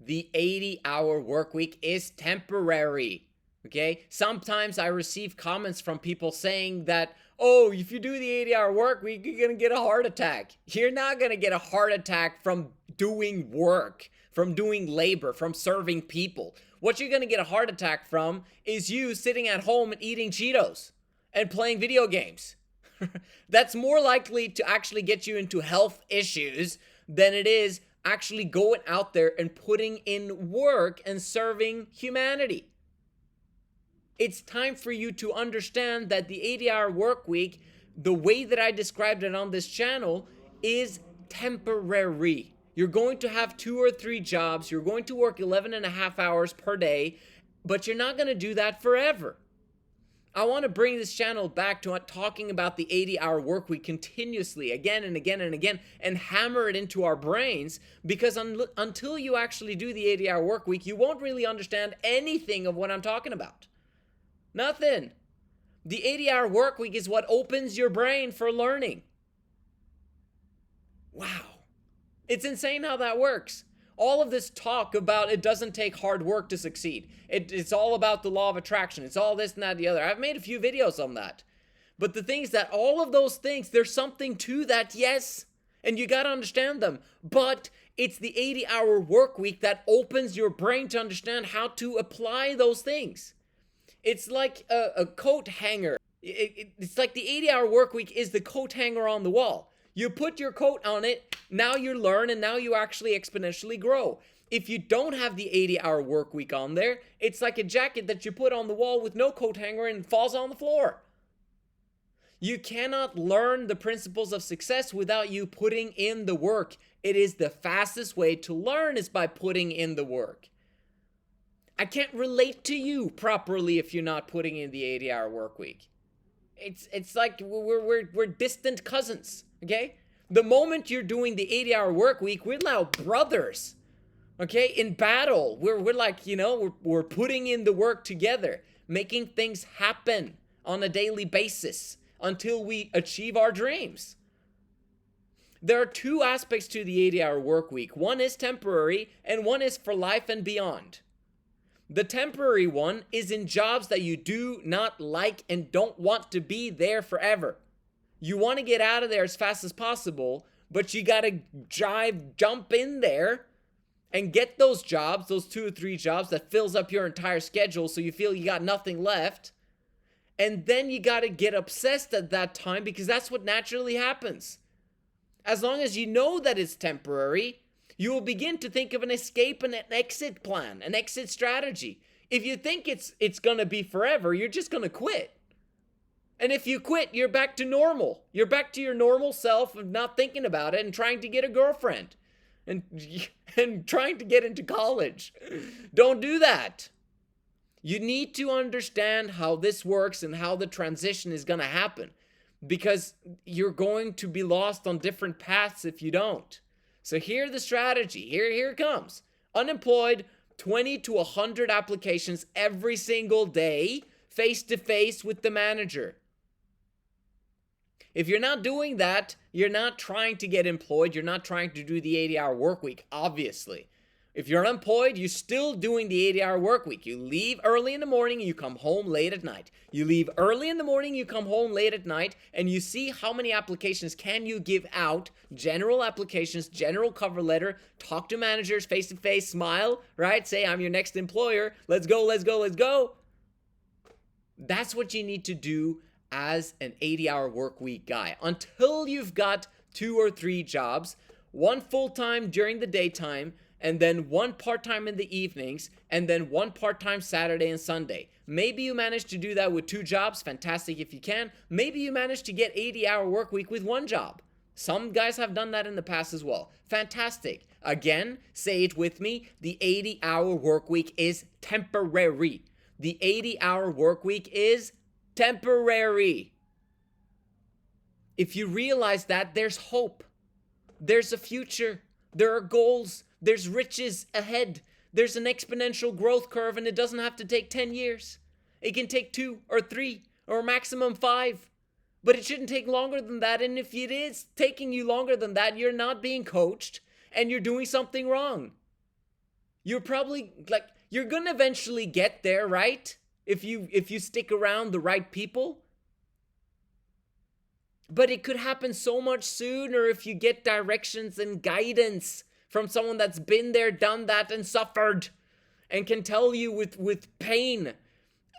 The 80-hour work week is temporary. Okay? Sometimes I receive comments from people saying that, oh, if you do the 80-hour work week, you're going to get a heart attack. You're not going to get a heart attack from doing work, from doing labor, from serving people. What you're going to get a heart attack from is you sitting at home and eating Cheetos and playing video games. That's more likely to actually get you into health issues than it is actually going out there and putting in work and serving humanity. It's time for you to understand that the 80-hour work week, the way that I described it on this channel, is temporary. You're going to have 2 or 3 jobs. You're going to work 11 and a half hours per day, but you're not going to do that forever. I want to bring this channel back to talking about the 80-hour work week continuously, again and again and again, and hammer it into our brains, because until you actually do the 80-hour work week, you won't really understand anything of what I'm talking about. Nothing. The 80-hour work week is what opens your brain for learning. Wow. It's insane how that works. All of this talk about it doesn't take hard work to succeed. It's all about the law of attraction. It's all this and that and the other. I've made a few videos on that. But the thing is that all of those things, there's something to that, yes. And you got to understand them. But it's the 80-hour work week that opens your brain to understand how to apply those things. It's like a coat hanger. It's like the 80-hour work week is the coat hanger on the wall. You put your coat on it, now you learn, and now you actually exponentially grow. If you don't have the 80-hour work week on there, it's like a jacket that you put on the wall with no coat hanger and falls on the floor. You cannot learn the principles of success without you putting in the work. It is the fastest way to learn is by putting in the work. I can't relate to you properly if you're not putting in the 80-hour work week. It's like we're distant cousins. Okay? The moment you're doing the 80-hour work week, we're now brothers. Okay? In battle, we're like, we're putting in the work together, making things happen on a daily basis until we achieve our dreams. There are 2 aspects to the 80-hour work week. One is temporary and one is for life and beyond. The temporary one is in jobs that you do not like and don't want to be there forever. You want to get out of there as fast as possible, but you got to jump in there and get those jobs, those 2 or 3 jobs that fills up your entire schedule so you feel you got nothing left. And then you got to get obsessed at that time because that's what naturally happens. As long as you know that it's temporary, you will begin to think of an escape and an exit plan, an exit strategy. If you think it's going to be forever, you're just going to quit. And if you quit, you're back to normal. You're back to your normal self of not thinking about it and trying to get a girlfriend and trying to get into college. Don't do that. You need to understand how this works and how the transition is going to happen, because you're going to be lost on different paths if you don't. So here's the strategy. Here it comes. Unemployed, 20 to 100 applications every single day, face to face with the manager. If you're not doing that, you're not trying to get employed. You're not trying to do the 80-hour work week, obviously. If you're unemployed, you're still doing the 80-hour work week. You leave early in the morning and you come home late at night. You leave early in the morning, you come home late at night, and you see how many applications can you give out. General applications, general cover letter, talk to managers face to face, smile, right? Say, I'm your next employer. Let's go, let's go, let's go. That's what you need to do as an 80-hour work week guy until you've got 2 or 3 jobs, 1 full-time during the daytime, and then 1 part-time in the evenings, and then 1 part-time Saturday and Sunday. Maybe you manage to do that with 2 jobs, fantastic if you can. Maybe you manage to get 80-hour work week with 1 job. Some guys have done that in the past as well. Fantastic. Again, say it with me, the 80-hour work week is temporary. The 80-hour work week is temporary. If you realize that, there's hope. There's a future. There are goals. There's riches ahead. There's an exponential growth curve, and it doesn't have to take 10 years. It can take 2 or 3 or maximum 5. But it shouldn't take longer than that. And if it is taking you longer than that, you're not being coached and you're doing something wrong. You're probably like, you're gonna eventually get there, right? If you stick around the right people. But it could happen so much sooner if you get directions and guidance from someone that's been there, done that, and suffered, and can tell you with pain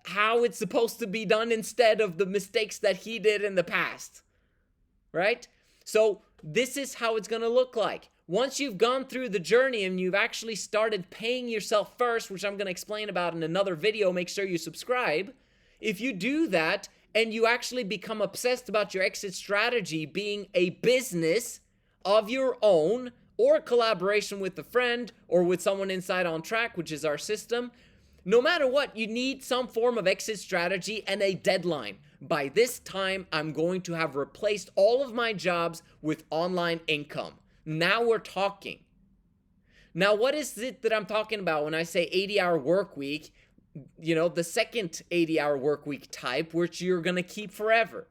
how it's supposed to be done instead of the mistakes that he did in the past. Right? So this is how it's going to look like. Once you've gone through the journey and you've actually started paying yourself first, which I'm going to explain about in another video, make sure you subscribe. If you do that and you actually become obsessed about your exit strategy being a business of your own, or a collaboration with a friend or with someone inside ONTRACC, which is our system, no matter what, you need some form of exit strategy and a deadline. By this time, I'm going to have replaced all of my jobs with online income. Now we're talking. Now, what is it that I'm talking about when I say 80-hour work week? You know, the second 80-hour work week type, which you're going to keep forever.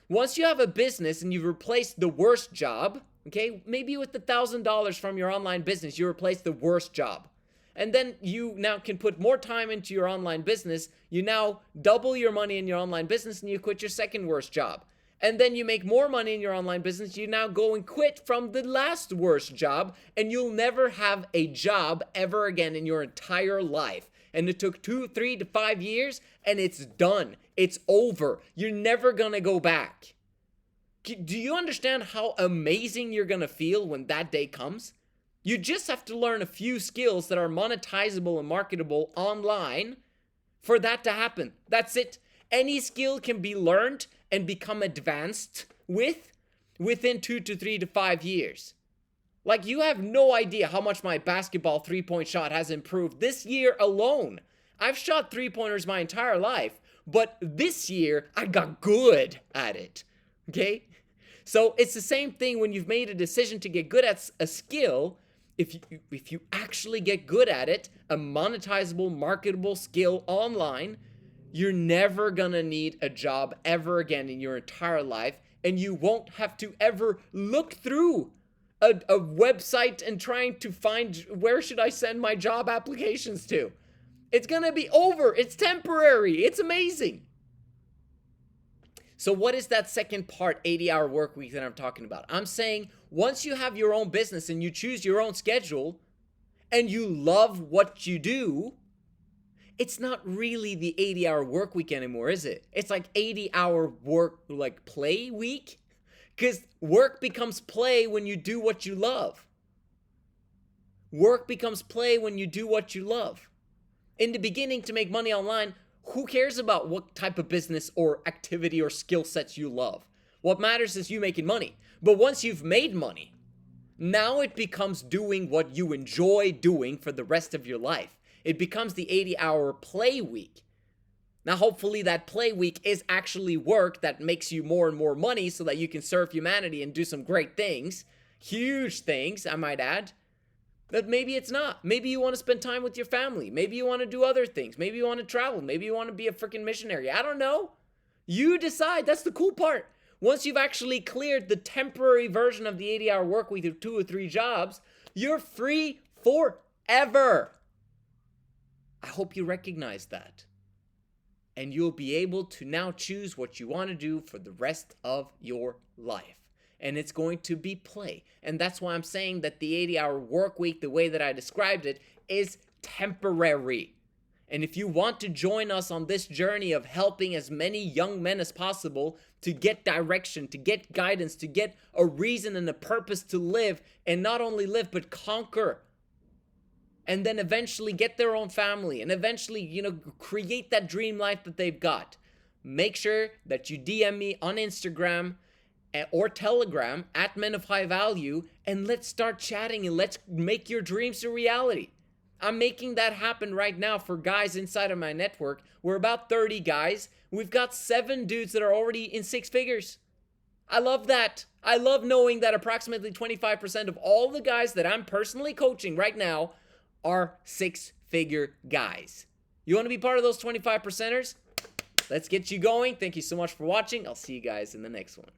Once you have a business and you've replaced the worst job, okay, maybe with $1,000 from your online business, you replace the worst job. And then you now can put more time into your online business. You now double your money in your online business and you quit your second worst job. And then you make more money in your online business. You now go and quit from the last worst job, and you'll never have a job ever again in your entire life. And it took 2, 3 to 5 years, and it's done. It's over. You're never gonna go back. Do you understand how amazing you're gonna feel when that day comes? You just have to learn a few skills that are monetizable and marketable online for that to happen. That's it. Any skill can be learned and become advanced within 2 to 3 to 5 years. Like, you have no idea how much my basketball three-point shot has improved this year alone. I've shot three-pointers my entire life, but this year I got good at it. Okay? So it's the same thing when you've made a decision to get good at a skill. If you actually get good at it, a monetizable, marketable skill online, you're never gonna need a job ever again in your entire life, and you won't have to ever look through a website and trying to find where should I send my job applications to. It's gonna be over. It's temporary. It's amazing. So what is that second part, 80-hour work week that I'm talking about? I'm saying once you have your own business and you choose your own schedule and you love what you do, it's not really the 80-hour work week anymore, is it? It's like 80-hour work, like play week, because work becomes play when you do what you love. Work becomes play when you do what you love. In the beginning, to make money online, who cares about what type of business or activity or skill sets you love? What matters is you making money. But once you've made money, now it becomes doing what you enjoy doing for the rest of your life. It becomes the 80-hour play week. Now, hopefully that play week is actually work that makes you more and more money so that you can serve humanity and do some great things. Huge things, I might add. But maybe it's not. Maybe you want to spend time with your family. Maybe you want to do other things. Maybe you want to travel. Maybe you want to be a freaking missionary. I don't know. You decide. That's the cool part. Once you've actually cleared the temporary version of the 80-hour work week of 2 or 3 jobs, you're free forever. I hope you recognize that. And you'll be able to now choose what you want to do for the rest of your life. And it's going to be play. And that's why I'm saying that the 80-hour work week, the way that I described it, is temporary. And if you want to join us on this journey of helping as many young men as possible to get direction, to get guidance, to get a reason and a purpose to live, and not only live, but conquer, and then eventually get their own family, and eventually, create that dream life that they've got, make sure that you DM me on Instagram or Telegram at Men of High Value, and let's start chatting and let's make your dreams a reality. I'm making that happen right now for guys inside of my network. We're about 30 guys. We've got 7 dudes that are already in 6 figures. I love that. I love knowing that approximately 25% of all the guys that I'm personally coaching right now are 6-figure guys. You want to be part of those 25%ers? Let's get you going. Thank you so much for watching. I'll see you guys in the next one.